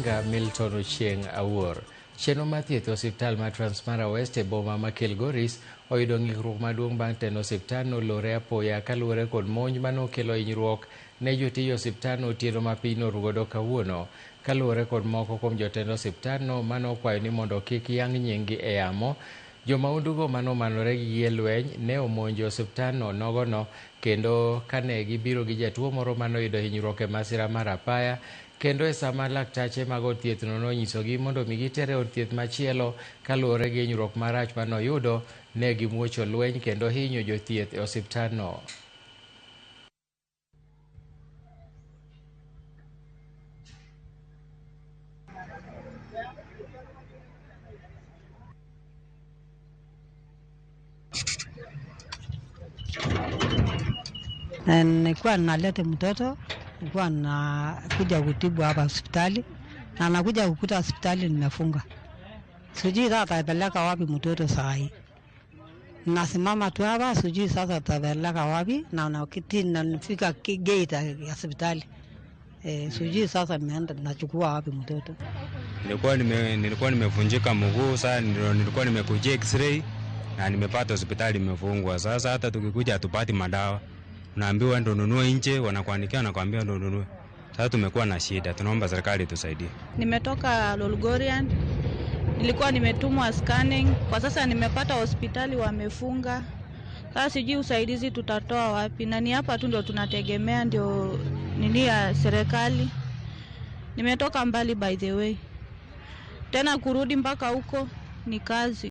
Baringa Milton Ochieng Awuor. Chenro mar thieth osiptal ma Transmara West e boma ma Kilgoris oyudo ng'ikruok maduong' bang' tend osiptalno olore apoya kaluwore kod monj manokelo hinyruok ne jotij osiptalno otieno ma piny norugodo kawuono. Kaluwore kod moko kuom jotend osiptalno manokwayo ni mondo kik yang' nying-gi e yamo, jomaundugo manomanore gi gige lweny ne omonjo osiptalno nogono kendo kane gibiro gi jatuo moro manoyudo hinyruok e masira mar apaya, kendo e sama laktache mag od thiethno nonyisogi mondo mi gitere od thieth machielo kaluwore gi hinyruok marach manoyudo, ne gimuocho lweny kendo hinyo jothieth e osiptalno. Nilikuwa naleta mtoto, nilikuwa nakuja kutibu hapa hospitali, na nakuja kukuta hospitali nimefunga. Sijui sasa atapeleka wapi mtoto saa hii. Nasimama tu hapa, sijui sasa atapeleka wapi, na nakiti nafika gate ya hospitali. Sijui sasa nimeenda nachukua wapi mtoto. Nilikuwa nimevunjika mguu, sasa nilikuwa nimekujia x-ray na nimepata hospitali imefungwa. Sasa hata tukikuja hatupati madawa. Unaambiwa ndo nunue nje, wanakuandikia na kuambia ndo nunue. Sasa tumekuwa na shida, tunaomba serikali tusaidie. Nimetoka Lolgorian, nilikuwa nimetumwa scanning, kwa sasa nimepata hospitali wamefunga. Sasa sijui usaidizi tutatoa wapi, na ni hapa tu ndio tunategemea ndio nini ya serikali. Nimetoka mbali by the way, tena kurudi mpaka huko ni kazi.